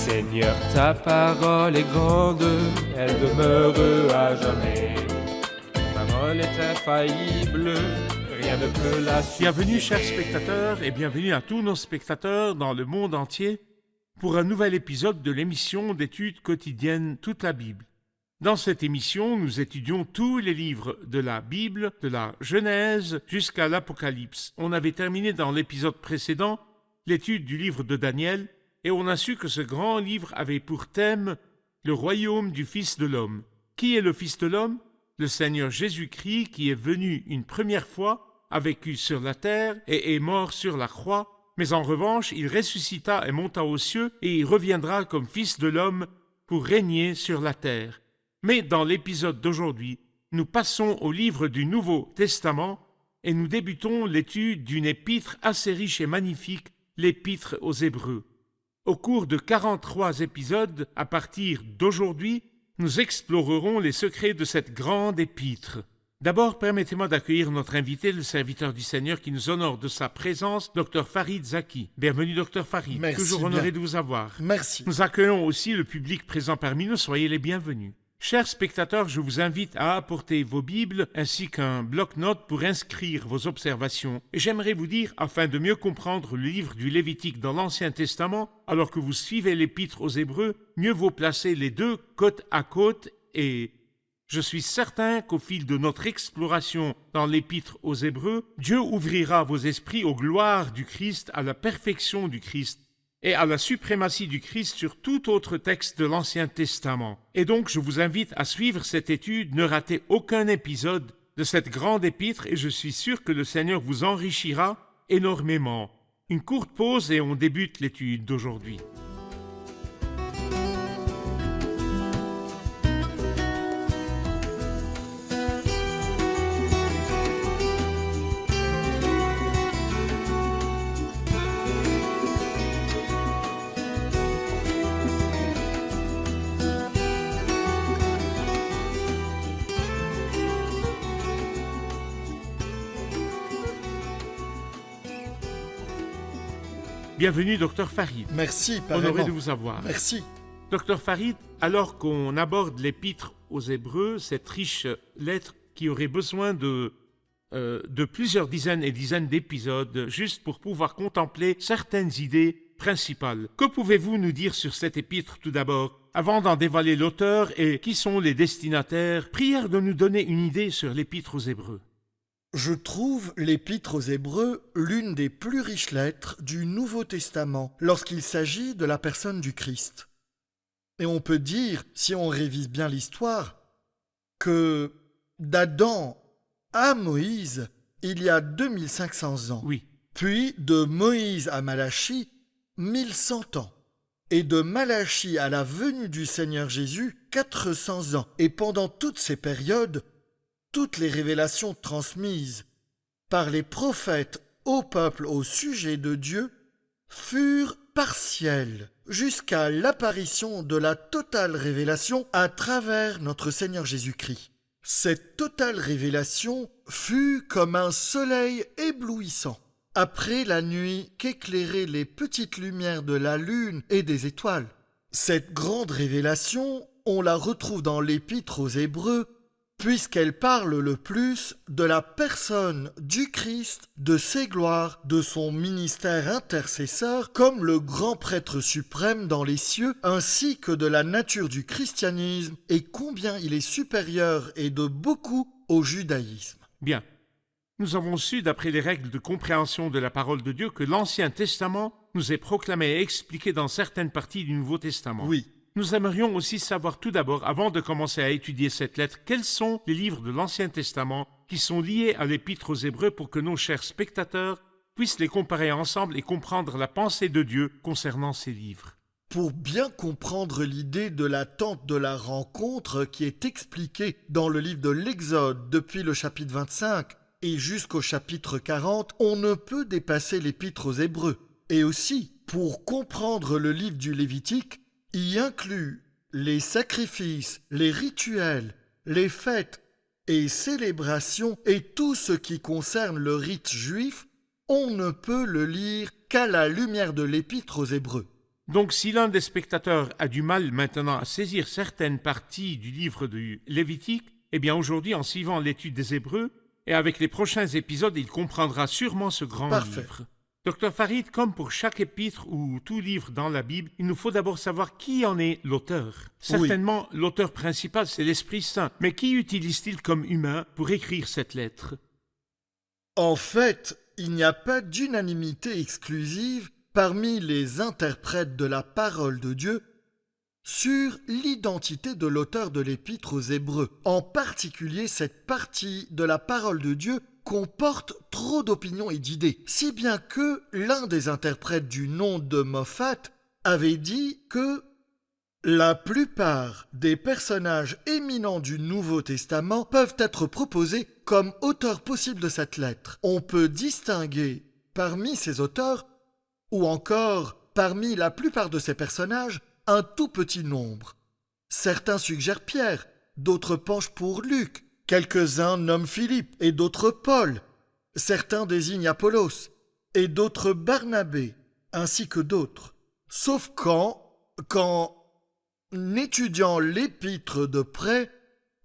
Seigneur, ta parole est grande, elle demeure à jamais. Ta parole est infaillible, rien ne peut la supprimer. Bienvenue chers spectateurs et bienvenue à tous nos spectateurs dans le monde entier pour un nouvel épisode de l'émission d'études quotidiennes Toute la Bible. Dans cette émission, nous étudions tous les livres de la Bible, de la Genèse jusqu'à l'Apocalypse. On avait terminé dans l'épisode précédent l'étude du livre de Daniel et on a su que ce grand livre avait pour thème le royaume du Fils de l'homme. Qui est le Fils de l'homme ? Le Seigneur Jésus-Christ qui est venu une première fois, a vécu sur la terre et est mort sur la croix, mais en revanche, il ressuscita et monta aux cieux et il reviendra comme Fils de l'homme pour régner sur la terre. Mais dans l'épisode d'aujourd'hui, nous passons au livre du Nouveau Testament et nous débutons l'étude d'une épître assez riche et magnifique, l'épître aux Hébreux. Au cours de 43 épisodes, à partir d'aujourd'hui, nous explorerons les secrets de cette grande épître. D'abord, permettez-moi d'accueillir notre invité, le serviteur du Seigneur qui nous honore de sa présence, Dr Farid Zaki. Bienvenue, Dr Farid. Merci Toujours honoré bien. de vous avoir. Merci. Nous accueillons aussi le public présent parmi nous, soyez les bienvenus. Chers spectateurs, je vous invite à apporter vos Bibles ainsi qu'un bloc-notes pour inscrire vos observations. Et j'aimerais vous dire, afin de mieux comprendre le livre du Lévitique dans l'Ancien Testament, alors que vous suivez l'épître aux Hébreux, mieux vaut placer les deux côte à côte et je suis certain qu'au fil de notre exploration dans l'épître aux Hébreux, Dieu ouvrira vos esprits aux gloires du Christ, à la perfection du Christ et à la suprématie du Christ sur tout autre texte de l'Ancien Testament. Et donc, je vous invite à suivre cette étude, ne ratez aucun épisode de cette grande épître et je suis sûr que le Seigneur vous enrichira énormément. Une courte pause et on débute l'étude d'aujourd'hui. Bienvenue, Dr Farid. Merci, Honoré pareillement. de vous avoir. Merci. Dr Farid, alors qu'on aborde l'épître aux Hébreux, cette riche lettre qui aurait besoin de plusieurs dizaines et dizaines d'épisodes juste pour pouvoir contempler certaines idées principales. Que pouvez-vous nous dire sur cette épître tout d'abord, avant d'en dévoiler l'auteur et qui sont les destinataires? Prière de nous donner une idée sur l'épître aux Hébreux. Je trouve l'Épître aux Hébreux l'une des plus riches lettres du Nouveau Testament lorsqu'il s'agit de la personne du Christ. Et on peut dire, si on révise bien l'histoire, que d'Adam à Moïse, il y a 2500 ans. Oui, Puis de Moïse à Malachie, 1100 ans. Et de Malachie à la venue du Seigneur Jésus, 400 ans. Et pendant toutes ces périodes, toutes les révélations transmises par les prophètes au peuple au sujet de Dieu furent partielles jusqu'à l'apparition de la totale révélation à travers notre Seigneur Jésus-Christ. Cette totale révélation fut comme un soleil éblouissant après la nuit qu'éclairaient les petites lumières de la lune et des étoiles. Cette grande révélation, on la retrouve dans l'Épître aux Hébreux puisqu'elle parle le plus de la personne du Christ, de ses gloires, de son ministère intercesseur comme le grand prêtre suprême dans les cieux, ainsi que de la nature du christianisme et combien il est supérieur et de beaucoup au judaïsme. bien. Nous avons su, d'après les règles de compréhension de la parole de Dieu, que l'Ancien Testament nous est proclamé et expliqué dans certaines parties du Nouveau Testament. Oui, Nous aimerions aussi savoir tout d'abord, avant de commencer à étudier cette lettre, quels sont les livres de l'Ancien Testament qui sont liés à l'Épître aux Hébreux pour que nos chers spectateurs puissent les comparer ensemble et comprendre la pensée de Dieu concernant ces livres. pour bien comprendre l'idée de la tente de la rencontre qui est expliquée dans le livre de l'Exode depuis le chapitre 25 et jusqu'au chapitre 40, on ne peut dépasser l'Épître aux Hébreux. Et aussi, pour comprendre le livre du Lévitique, y inclut les sacrifices, les rituels, les fêtes et célébrations et tout ce qui concerne le rite juif, on ne peut le lire qu'à la lumière de l'Épître aux Hébreux. Donc si l'un des spectateurs a du mal maintenant à saisir certaines parties du livre du Lévitique, eh bien aujourd'hui, en suivant l'étude des Hébreux, et avec les prochains épisodes, il comprendra sûrement ce grand Parfait. livre. Docteur Farid, comme pour chaque épître ou tout livre dans la Bible, il nous faut d'abord savoir qui en est l'auteur. Certainement, l'auteur principal, c'est l'Esprit Saint. Mais qui utilise-t-il comme humain pour écrire cette lettre? En fait, il n'y a pas d'unanimité exclusive parmi les interprètes de la parole de Dieu sur l'identité de l'auteur de l'épître aux Hébreux. En particulier, cette partie de la parole de Dieu comporte trop d'opinions et d'idées, si bien que l'un des interprètes du nom de Moffat avait dit que la plupart des personnages éminents du Nouveau Testament peuvent être proposés comme auteurs possibles de cette lettre. On peut distinguer parmi ces auteurs, ou encore parmi la plupart de ces personnages, un tout petit nombre. Certains suggèrent Pierre, d'autres penchent pour Luc, quelques-uns nomment Philippe et d'autres Paul. Certains désignent Apollos et d'autres Barnabé, ainsi que d'autres. Sauf quand étudiant l'épître de près,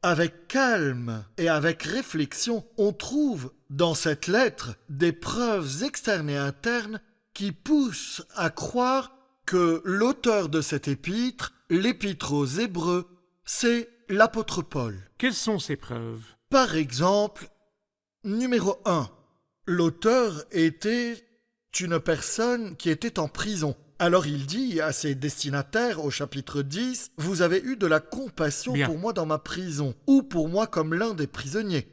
avec calme et avec réflexion, on trouve dans cette lettre des preuves externes et internes qui poussent à croire que l'auteur de cette épître, l'épître aux Hébreux, c'est l'apôtre Paul. Quelles sont ces preuves? Par exemple, numéro 1, l'auteur était une personne qui était en prison. Alors il dit à ses destinataires au chapitre 10, « Vous avez eu de la compassion Bien. pour moi dans ma prison, ou pour moi comme l'un des prisonniers. »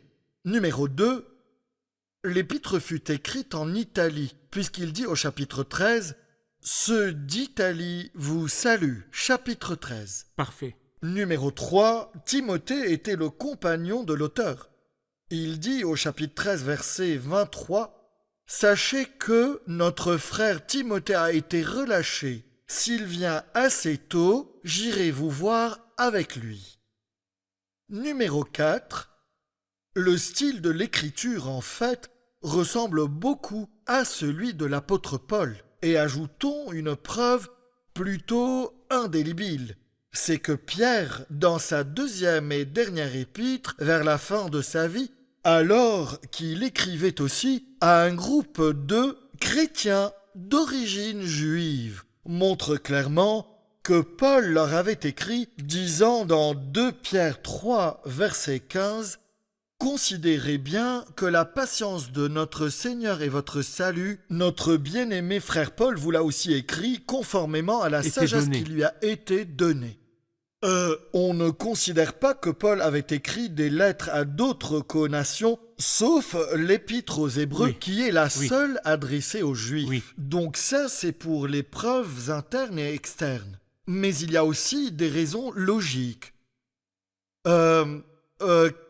Numéro 2, l'épître fut écrite en Italie, puisqu'il dit au chapitre 13, « Ceux d'Italie vous saluent. » Chapitre 13. Parfait. Numéro 3, Timothée était le compagnon de l'auteur. Il dit au chapitre 13, verset 23, « Sachez que notre frère Timothée a été relâché. S'il vient assez tôt, j'irai vous voir avec lui. » Numéro 4, le style de l'écriture, en fait, ressemble beaucoup à celui de l'apôtre Paul. Et ajoutons une preuve plutôt indélébile. C'est que Pierre, dans sa deuxième et dernière épître, vers la fin de sa vie, alors qu'il écrivait aussi à un groupe de chrétiens d'origine juive, montre clairement que Paul leur avait écrit, disant dans 2 Pierre 3, verset 15, « Considérez bien que la patience de notre Seigneur est votre salut. Notre bien-aimé frère Paul vous l'a aussi écrit, conformément à la sagesse qui lui a été donnée. » On ne considère pas que Paul avait écrit des lettres à d'autres co-nations, sauf l'épître aux Hébreux, qui est la seule adressée aux Juifs. Donc ça, c'est pour les preuves internes et externes. Mais il y a aussi des raisons logiques.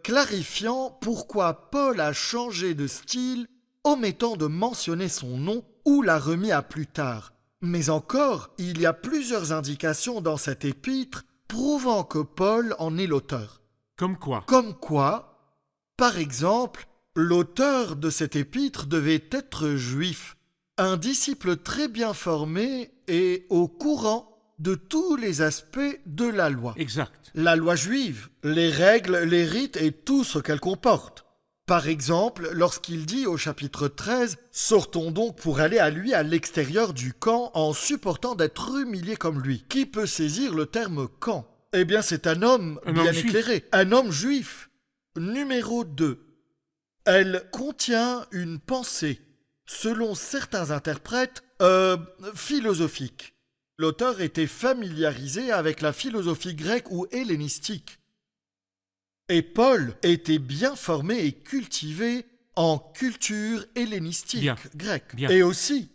Clarifiant pourquoi Paul a changé de style, omettant de mentionner son nom ou l'a remis à plus tard. Mais encore, il y a plusieurs indications dans cette épître prouvant que Paul en est l'auteur. Comme quoi? Comme quoi, par exemple, l'auteur de cette épître devait être juif, un disciple très bien formé et au courant de tous les aspects de la loi. Exact. La loi juive, les règles, les rites et tout ce qu'elle comporte. Par exemple, lorsqu'il dit au chapitre 13 « Sortons donc pour aller à lui à l'extérieur du camp en supportant d'être humiliés comme lui. » Qui peut saisir le terme « camp » Eh bien, c'est un homme bien éclairé, un homme juif. Numéro 2. Elle contient une pensée, selon certains interprètes, philosophique. L'auteur était familiarisé avec la philosophie grecque ou hellénistique. Et Paul était bien formé et cultivé en culture hellénistique grecque. Et aussi,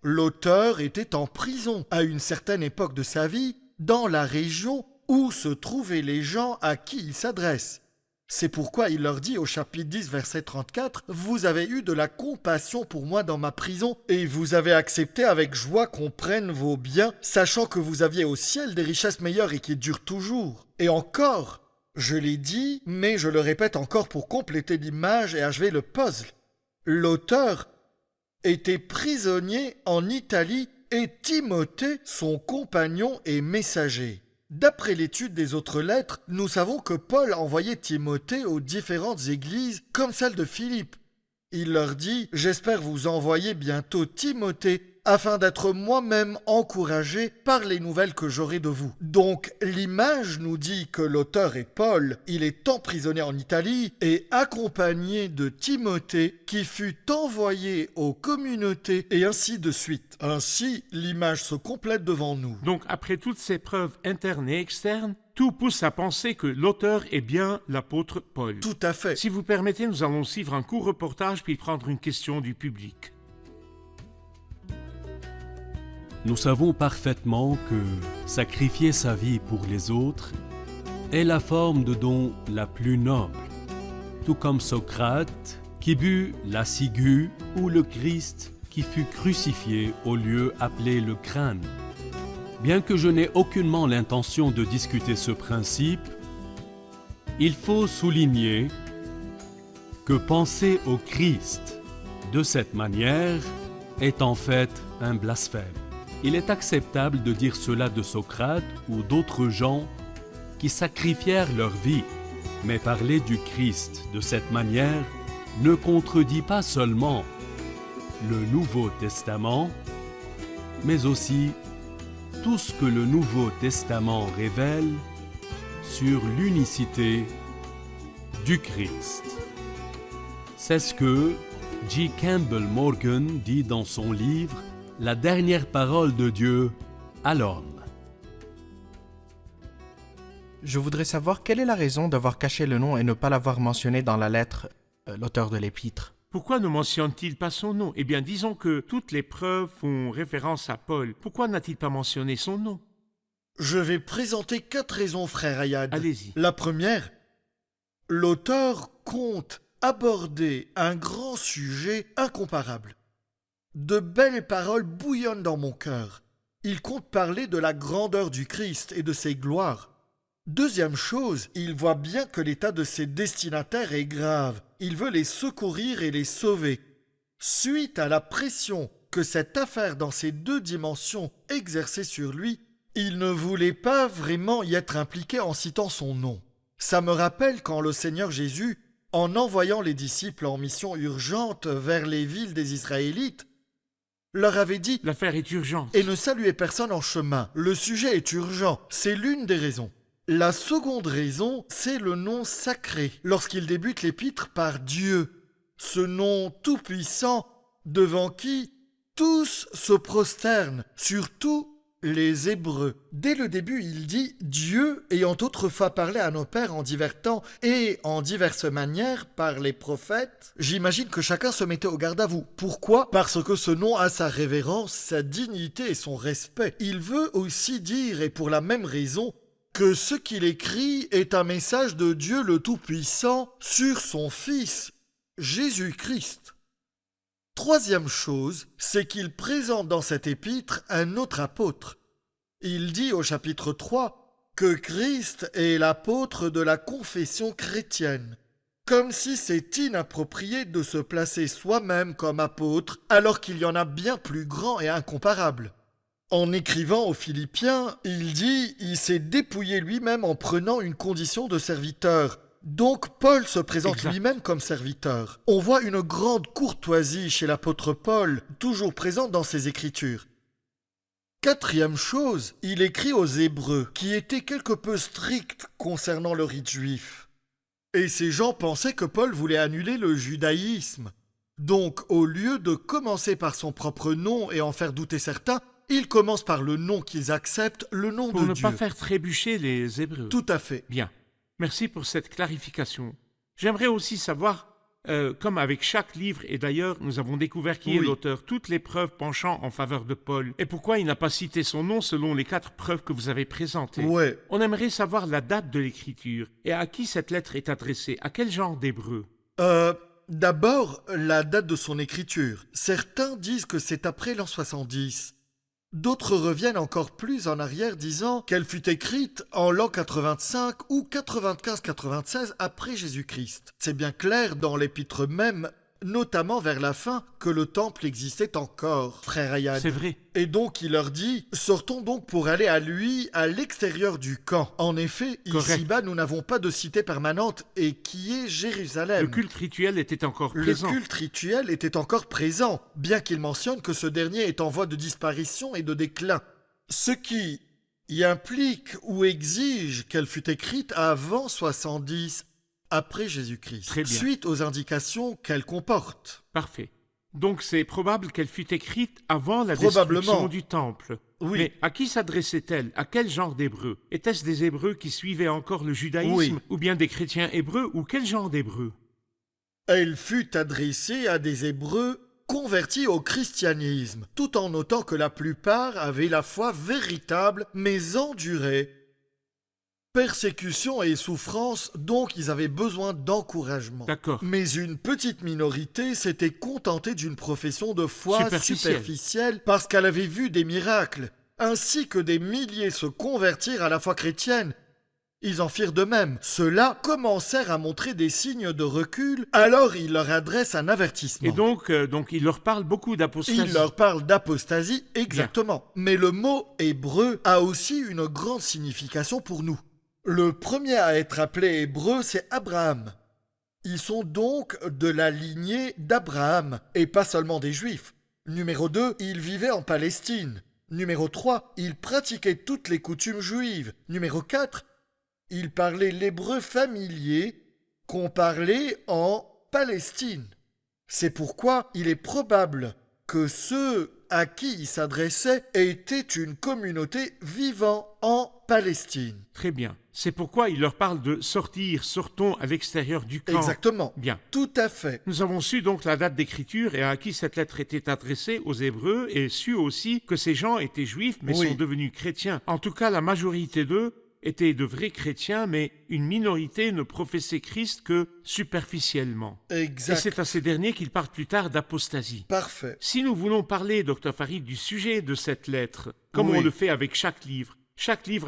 l'auteur était en prison à une certaine époque de sa vie dans la région où se trouvaient les gens à qui il s'adresse. C'est pourquoi il leur dit au chapitre 10, verset 34, « Vous avez eu de la compassion pour moi dans ma prison, et vous avez accepté avec joie qu'on prenne vos biens, sachant que vous aviez au ciel des richesses meilleures et qui durent toujours. Et encore, je l'ai dit, mais je le répète encore pour compléter l'image et achever le puzzle. L'auteur était prisonnier en Italie et Timothée, son compagnon et messager. D'après l'étude des autres lettres, nous savons que Paul envoyait Timothée aux différentes églises comme celle de Philippe. Il leur dit « J'espère vous envoyer bientôt Timothée, afin d'être moi-même encouragé par les nouvelles que j'aurai de vous. » Donc l'image nous dit que l'auteur est Paul, il est emprisonné en Italie et accompagné de Timothée qui fut envoyé aux communautés et ainsi de suite. Ainsi, l'image se complète devant nous. Donc, après toutes ces preuves internes et externes, tout pousse à penser que l'auteur est bien l'apôtre Paul. Tout à fait. Si vous permettez, nous allons suivre un court reportage puis prendre une question du public. Nous savons parfaitement que sacrifier sa vie pour les autres est la forme de don la plus noble, tout comme Socrate qui but la ciguë ou le Christ qui fut crucifié au lieu appelé le crâne. Bien que je n'ai aucunement l'intention de discuter ce principe, il faut souligner que penser au Christ de cette manière est en fait un blasphème. Il est acceptable de dire cela de Socrate ou d'autres gens qui sacrifièrent leur vie, mais parler du Christ de cette manière ne contredit pas seulement le Nouveau Testament, mais aussi tout ce que le Nouveau Testament révèle sur l'unicité du Christ. C'est ce que G. Campbell Morgan dit dans son livre « La dernière parole de Dieu à l'homme ». Je voudrais savoir quelle est la raison d'avoir caché le nom et ne pas l'avoir mentionné dans la lettre, l'auteur de l'épître. Pourquoi ne mentionne-t-il pas son nom? Eh bien, disons que toutes les preuves font référence à Paul. Pourquoi n'a-t-il pas mentionné son nom? Je vais présenter 4 raisons, frère Ayad. Allez-y. La première, l'auteur compte aborder un grand sujet incomparable. De belles paroles bouillonnent dans mon cœur. Il compte parler de la grandeur du Christ et de ses gloires. Deuxième chose, il voit bien que l'état de ses destinataires est grave. Il veut les secourir et les sauver. Suite à la pression que cette affaire dans ces 2 dimensions exerçait sur lui, il ne voulait pas vraiment y être impliqué en citant son nom. Ça me rappelle quand le Seigneur Jésus, en envoyant les disciples en mission urgente vers les villes des Israélites, leur avait dit « L'affaire est urgente. Et ne saluez personne en chemin. Le sujet est urgent. » C'est l'une des raisons. La seconde raison, c'est le nom sacré, lorsqu'il débute l'épître par Dieu, ce nom tout-puissant devant qui tous se prosternent, surtout les Hébreux. Dès le début, il dit « Dieu ayant autrefois parlé à nos pères en divers temps et en diverses manières par les prophètes ». J'imagine que chacun se mettait au garde à vous. Pourquoi ? Parce que ce nom a sa révérence, sa dignité et son respect. Il veut aussi dire, et pour la même raison, que ce qu'il écrit est un message de Dieu le Tout-Puissant sur son Fils, Jésus-Christ. Troisième chose, c'est qu'il présente dans cet épître un autre apôtre. Il dit au chapitre 3 que Christ est l'apôtre de la confession chrétienne, comme si c'est inapproprié de se placer soi-même comme apôtre alors qu'il y en a bien plus grand et incomparable. En écrivant aux Philippiens, il dit « Il s'est dépouillé lui-même en prenant une condition de serviteur ». Donc Paul se présente lui-même comme serviteur. On voit une grande courtoisie chez l'apôtre Paul, toujours présente dans ses écritures. Quatrième chose, il écrit aux Hébreux, qui étaient quelque peu stricts concernant le rite juif. Et ces gens pensaient que Paul voulait annuler le judaïsme. Donc, au lieu de commencer par son propre nom et en faire douter certains, il commence par le nom qu'ils acceptent, le nom de Dieu. Pour ne pas faire trébucher les Hébreux. Tout à fait. Bien. Merci pour cette clarification. J'aimerais aussi savoir, comme avec chaque livre, et d'ailleurs nous avons découvert qui est l'auteur, toutes les preuves penchant en faveur de Paul, et pourquoi il n'a pas cité son nom selon les 4 preuves que vous avez présentées. Ouais. On aimerait savoir la date de l'écriture, et à qui cette lettre est adressée, à quel genre d'Hébreu. D'abord, la date de son écriture. Certains disent que c'est après l'an 70. D'autres reviennent encore plus en arrière disant qu'elle fut écrite en l'an 85 ou 95-96 après Jésus-Christ. C'est bien clair dans l'épître même, notamment vers la fin, que le temple existait encore, frère Ayad. C'est vrai. Et donc il leur dit, sortons donc pour aller à lui à l'extérieur du camp. En effet, Correct. ici-bas, nous n'avons pas de cité permanente et qui est Jérusalem. Le culte rituel était encore Le présent. culte rituel était encore présent, bien qu'il mentionne que ce dernier est en voie de disparition et de déclin. Ce qui y implique ou exige qu'elle fût écrite avant 70 après Jésus-Christ, Très bien. suite aux indications qu'elle comporte. Parfait. Donc c'est probable qu'elle fut écrite avant la Probablement. destruction du temple. Oui. Mais à qui s'adressait-elle? À quel genre d'Hébreux? Était-ce des Hébreux qui suivaient encore le judaïsme? Oui. Ou bien des chrétiens hébreux? Ou quel genre d'Hébreux? Elle fut adressée à des Hébreux convertis au christianisme, tout en notant que la plupart avaient la foi véritable, mais endurée. Persécution et souffrance, donc ils avaient besoin d'encouragement. D'accord. Mais une petite minorité s'était contentée d'une profession de foi Superficielle. superficielle parce qu'elle avait vu des miracles, ainsi que des milliers se convertir à la foi chrétienne. Ils en firent de même. Ceux-là commencèrent à montrer des signes de recul, alors il leur adresse un avertissement. Et donc il leur parle beaucoup d'apostasie. Il leur parle d'apostasie, exactement. Mais le mot hébreu a aussi une grande signification pour nous. Le premier à être appelé hébreu, c'est Abraham. Ils sont donc de la lignée d'Abraham, et pas seulement des Juifs. Numéro 2, ils vivaient en Palestine. Numéro 3, ils pratiquaient toutes les coutumes juives. Numéro 4, ils parlaient l'hébreu familier qu'on parlait en Palestine. C'est pourquoi il est probable que ceux à qui il s'adressait étaient une communauté vivant en Palestine. Très bien. C'est pourquoi il leur parle de sortir, sortons à l'extérieur du camp. Exactement. Bien. Tout à fait. Nous avons su donc la date d'écriture et à qui cette lettre était adressée, aux Hébreux, et su aussi que ces gens étaient juifs mais Oui. sont devenus chrétiens. En tout cas, la majorité d'eux étaient de vrais chrétiens, mais une minorité ne professait Christ que superficiellement. Et Exact. c'est à ces derniers qu'il parle plus tard d'apostasie. Parfait. Si nous voulons parler, Dr Farid, du sujet de cette lettre, comme Oui. on le fait avec chaque livre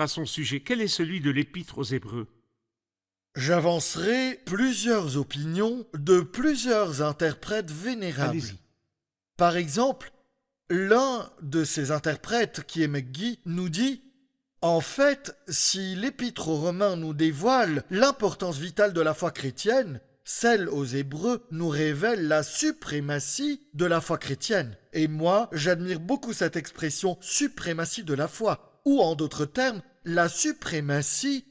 a son sujet. Quel est celui de l'Épître aux Hébreux? J'avancerai plusieurs opinions de plusieurs interprètes vénérables. Allez-y. Par exemple, l'un de ces interprètes, qui est McGee, nous dit « En fait, si l'Épître aux Romains nous dévoile l'importance vitale de la foi chrétienne, celle aux Hébreux nous révèle la suprématie de la foi chrétienne. Et moi, j'admire beaucoup cette expression « suprématie de la foi », ou en d'autres termes, la suprématie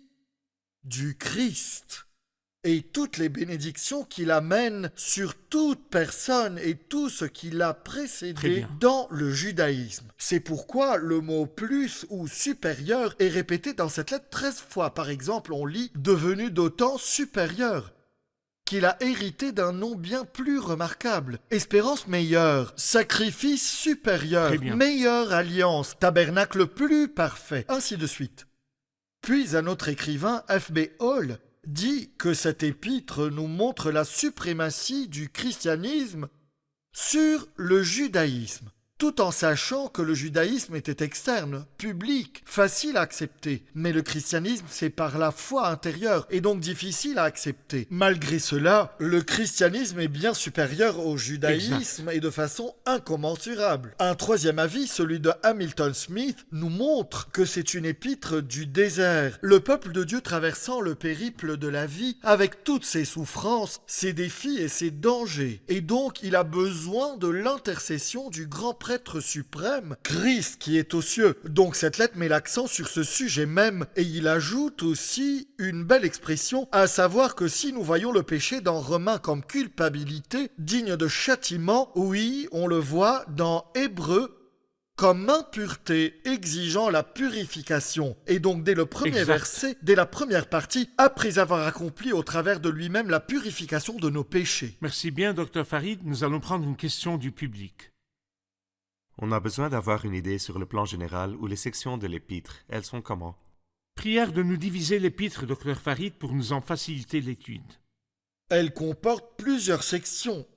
du Christ et toutes les bénédictions qu'il amène sur toute personne et tout ce qui l'a Très précédé bien. dans le judaïsme. C'est pourquoi le mot plus ou supérieur est répété dans cette lettre 13 fois. Par exemple, on lit devenu d'autant supérieur, qu'il a hérité d'un nom bien plus remarquable. Espérance meilleure, sacrifice supérieur, Très bien. meilleure alliance, tabernacle plus parfait, ainsi de suite. Puis un autre écrivain, F.B. Hall, dit que cet épître nous montre la suprématie du christianisme sur le judaïsme, tout en sachant que le judaïsme était externe, public, facile à accepter. Mais le christianisme, c'est par la foi intérieure, et donc difficile à accepter. Malgré cela, le christianisme est bien supérieur au judaïsme et de façon incommensurable. Un troisième avis, celui de Hamilton Smith, nous montre que c'est une épître du désert, le peuple de Dieu traversant le périple de la vie avec toutes ses souffrances, ses défis et ses dangers. Et donc, il a besoin de l'intercession du grand prêtre suprême, Christ qui est aux cieux. Donc cette lettre met l'accent sur ce sujet même, et il ajoute aussi une belle expression, à savoir que si nous voyons le péché dans Romains comme culpabilité, digne de châtiment, oui, on le voit dans Hébreux comme impureté exigeant la purification. Et donc dès le premier Exact. verset, dès la première partie, après avoir accompli au travers de lui-même la purification de nos péchés. Merci bien, Dr Farid. Nous allons prendre une question du public. On a besoin d'avoir une idée sur le plan général où les sections de l'épître, elles sont comment? Prière de nous diviser l'Épître, Dr Farid, pour nous en faciliter l'étude. Elle comporte plusieurs sections.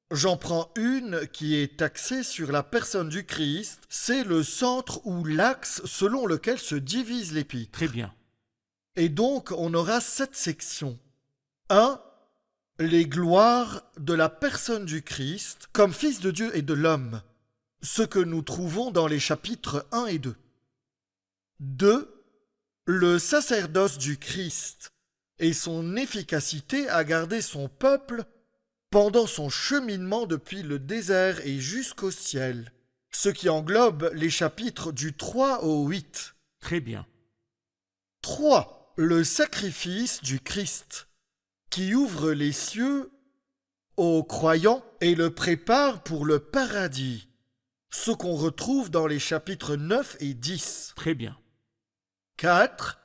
J'en prends une qui est axée sur la personne du Christ. C'est le centre ou l'axe selon lequel se divise l'épître. Très bien. Et donc, on aura 7 sections. 1. les gloires de la personne du Christ comme Fils de Dieu et de l'homme, ce que nous trouvons dans les chapitres 1 et 2. 2. Le sacerdoce du Christ et son efficacité à garder son peuple pendant son cheminement depuis le désert et jusqu'au ciel, ce qui englobe les chapitres du 3 au 8. Très bien. 3. Le sacrifice du Christ, qui ouvre les cieux aux croyants et le prépare pour le paradis, ce qu'on retrouve dans les chapitres 9 et 10. Très bien. 4.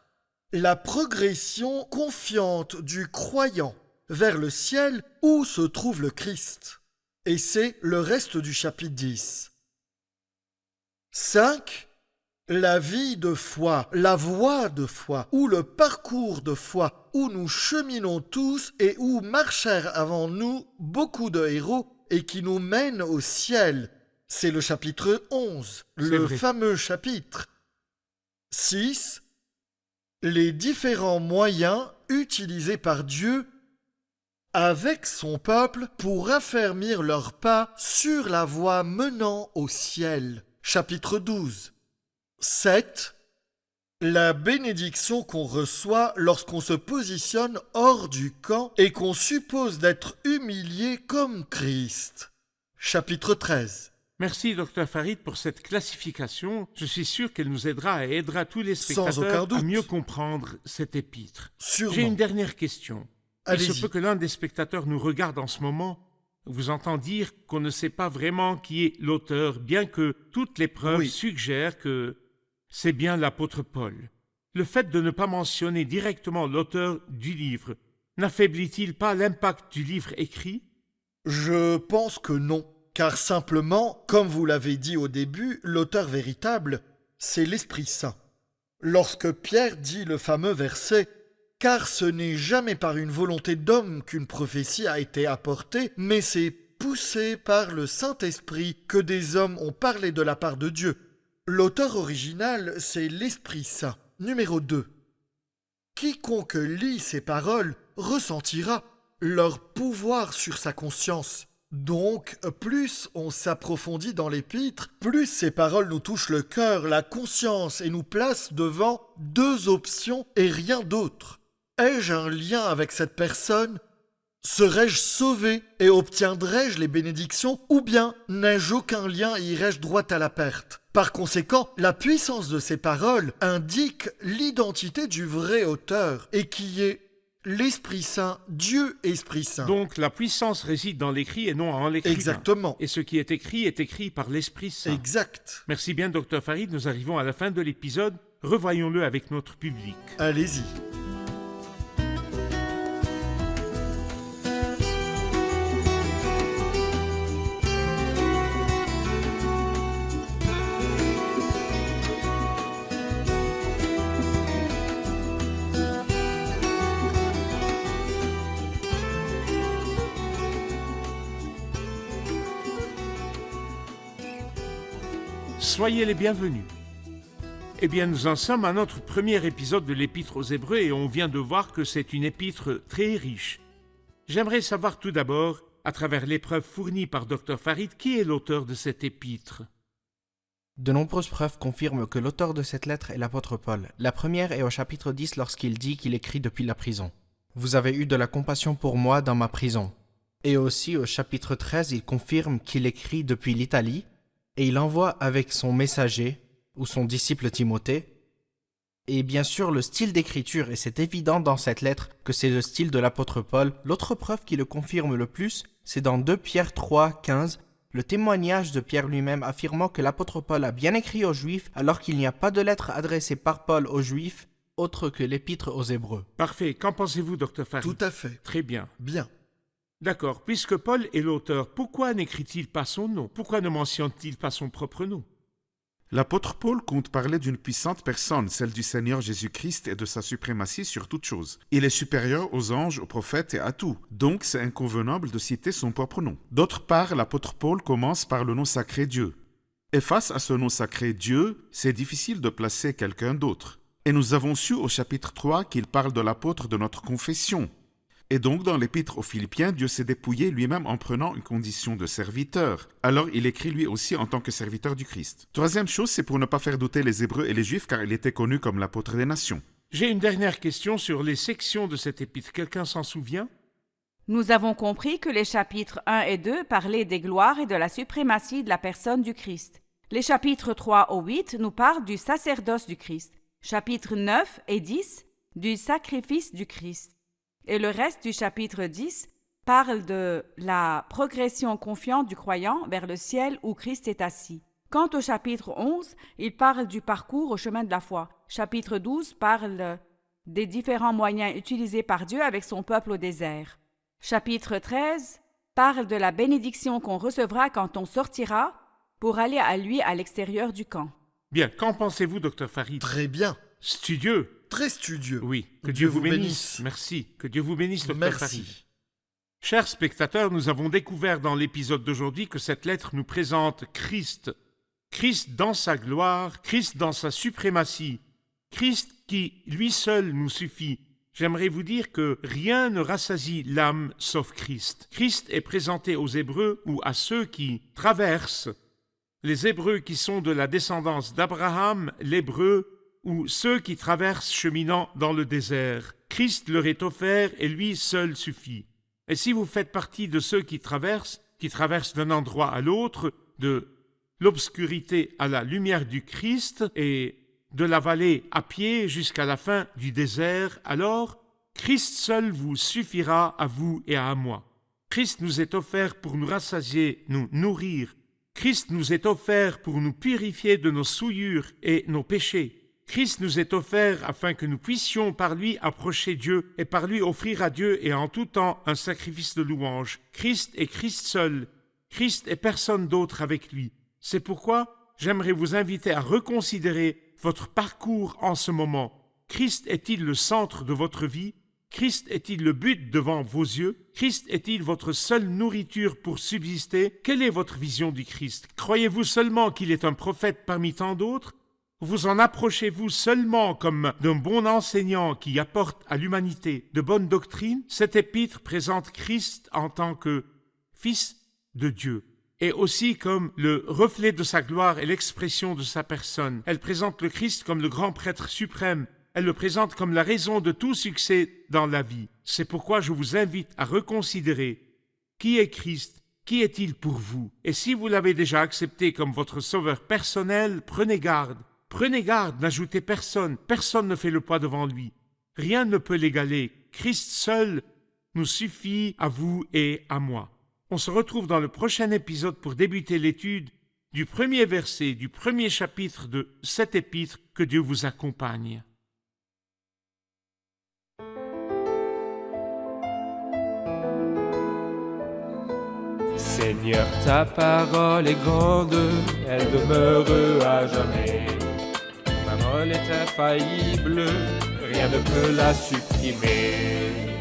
La progression confiante du croyant vers le ciel où se trouve le Christ. Et c'est le reste du chapitre 10. 5. La vie de foi, la voie de foi, ou le parcours de foi, où nous cheminons tous et où marchèrent avant nous beaucoup de héros et qui nous mène au ciel. C'est le chapitre 11, le fameux chapitre. 6. Les différents moyens utilisés par Dieu avec son peuple pour affermir leurs pas sur la voie menant au ciel. Chapitre 12. 7. La bénédiction qu'on reçoit lorsqu'on se positionne hors du camp et qu'on suppose d'être humilié comme Christ. Chapitre 13. Merci, Dr Farid, pour cette classification. Je suis sûr qu'elle nous aidera et aidera tous les Sans aucun spectateurs doute. à mieux comprendre cet épître. Sûrement. J'ai une dernière question. Il Allez-y. se peut que l'un des spectateurs nous regarde en ce moment, vous entend dire qu'on ne sait pas vraiment qui est l'auteur, bien que toutes les preuves Oui. suggèrent que c'est bien l'apôtre Paul. Le fait de ne pas mentionner directement l'auteur du livre n'affaiblit-il pas l'impact du livre écrit? Je pense que non, car simplement, comme vous l'avez dit au début, l'auteur véritable, c'est l'Esprit Saint. Lorsque Pierre dit le fameux verset « Car ce n'est jamais par une volonté d'homme qu'une prophétie a été apportée, mais c'est poussé par le Saint-Esprit que des hommes ont parlé de la part de Dieu », l'auteur original, c'est l'Esprit Saint. Numéro 2. Quiconque lit ces paroles ressentira leur pouvoir sur sa conscience. Donc, plus on s'approfondit dans l'épître, plus ces paroles nous touchent le cœur, la conscience et nous placent devant deux options et rien d'autre. Ai-je un lien avec cette personne ? Serais-je sauvé et obtiendrais-je les bénédictions ? Ou bien n'ai-je aucun lien et irai-je droit à la perte ? Par conséquent, la puissance de ces paroles indique l'identité du vrai auteur et qui est l'Esprit Saint, Dieu Esprit Saint. Donc la puissance réside dans l'écrit et non en l'écrivain. Exactement. Et ce qui est écrit par l'Esprit Saint. Exact. Merci bien, Dr Farid. Nous arrivons à la fin de l'épisode. Revoyons-le avec notre public. Allez-y. Soyez les bienvenus. Eh bien, nous en sommes à notre premier épisode de l'Épître aux Hébreux et on vient de voir que c'est une épître très riche. J'aimerais savoir tout d'abord, à travers l'épreuve fournie par Dr Farid, qui est l'auteur de cette épître. De nombreuses preuves confirment que l'auteur de cette lettre est l'apôtre Paul. La première est au chapitre 10 lorsqu'il dit qu'il écrit depuis la prison. « Vous avez eu de la compassion pour moi dans ma prison. » Et aussi au chapitre 13, il confirme qu'il écrit depuis l'Italie et il envoie avec son messager ou son disciple Timothée. Et bien sûr le style d'écriture, et c'est évident dans cette lettre que c'est le style de l'apôtre Paul. L'autre preuve qui le confirme le plus, c'est dans 2 Pierre 3, 15, le témoignage de Pierre lui-même affirmant que l'apôtre Paul a bien écrit aux Juifs alors qu'il n'y a pas de lettre adressée par Paul aux Juifs autre que l'épître aux Hébreux. Parfait. Qu'en pensez-vous, Dr Farid? Tout à fait. Très bien. Bien. D'accord. Puisque Paul est l'auteur, pourquoi n'écrit-il pas son nom? Pourquoi ne mentionne-t-il pas son propre nom? L'apôtre Paul compte parler d'une puissante personne, celle du Seigneur Jésus-Christ et de sa suprématie sur toute chose. Il est supérieur aux anges, aux prophètes et à tout. Donc c'est inconvenable de citer son propre nom. D'autre part, l'apôtre Paul commence par le nom sacré Dieu. Et face à ce nom sacré Dieu, c'est difficile de placer quelqu'un d'autre. Et nous avons su au chapitre 3 qu'il parle de l'apôtre de notre confession. Et donc, dans l'épître aux Philippiens, Dieu s'est dépouillé lui-même en prenant une condition de serviteur. Alors, il écrit lui aussi en tant que serviteur du Christ. Troisième chose, c'est pour ne pas faire douter les Hébreux et les Juifs, car il était connu comme l'apôtre des nations. J'ai une dernière question sur les sections de cette épître. Quelqu'un s'en souvient? Nous avons compris que les chapitres 1 et 2 parlaient des gloires et de la suprématie de la personne du Christ. Les chapitres 3 au 8 nous parlent du sacerdoce du Christ. Chapitres 9 et 10 du sacrifice du Christ. Et le reste du chapitre 10 parle de la progression confiante du croyant vers le ciel où Christ est assis. Quant au chapitre 11, il parle du parcours au chemin de la foi. Chapitre 12 parle des différents moyens utilisés par Dieu avec son peuple au désert. Chapitre 13 parle de la bénédiction qu'on recevra quand on sortira pour aller à lui à l'extérieur du camp. Bien, qu'en pensez-vous, Dr Farid? Très bien, Studieux. très studieux. Oui, que Dieu vous bénisse. Merci, que Dieu vous bénisse, Dr Farid. Merci. Chers spectateurs, nous avons découvert dans l'épisode d'aujourd'hui que cette lettre nous présente Christ. Christ dans sa gloire, Christ dans sa suprématie, Christ qui, lui seul, nous suffit. J'aimerais vous dire que rien ne rassasie l'âme sauf Christ. Christ est présenté aux Hébreux ou à ceux qui traversent. Les Hébreux qui sont de la descendance d'Abraham, l'Hébreu, ou ceux qui traversent cheminant dans le désert. Christ leur est offert et lui seul suffit. Et si vous faites partie de ceux qui traversent d'un endroit à l'autre, de l'obscurité à la lumière du Christ et de la vallée à pied jusqu'à la fin du désert, alors Christ seul vous suffira à vous et à moi. Christ nous est offert pour nous rassasier, nous nourrir. Christ nous est offert pour nous purifier de nos souillures et nos péchés. Christ nous est offert afin que nous puissions par lui approcher Dieu et par lui offrir à Dieu et en tout temps un sacrifice de louange. Christ est Christ seul. Christ et personne d'autre avec lui. C'est pourquoi j'aimerais vous inviter à reconsidérer votre parcours en ce moment. Christ est-il le centre de votre vie? Christ est-il le but devant vos yeux? Christ est-il votre seule nourriture pour subsister? Quelle est votre vision du Christ? Croyez-vous seulement qu'il est un prophète parmi tant d'autres? Vous en approchez-vous seulement comme d'un bon enseignant qui apporte à l'humanité de bonnes doctrines? Cette épître présente Christ en tant que Fils de Dieu et aussi comme le reflet de sa gloire et l'expression de sa personne. Elle présente le Christ comme le grand prêtre suprême. Elle le présente comme la raison de tout succès dans la vie. C'est pourquoi je vous invite à reconsidérer qui est Christ, qui est-il pour vous? Et si vous l'avez déjà accepté comme votre sauveur personnel, prenez garde. Prenez garde, n'ajoutez personne. Personne ne fait le poids devant lui. Rien ne peut l'égaler. Christ seul nous suffit à vous et à moi. On se retrouve dans le prochain épisode pour débuter l'étude du premier verset du premier chapitre de cet épître. Que Dieu vous accompagne. Seigneur, ta parole est grande, elle demeure à jamais. Ta parole est infaillible, rien ne peut la supprimer.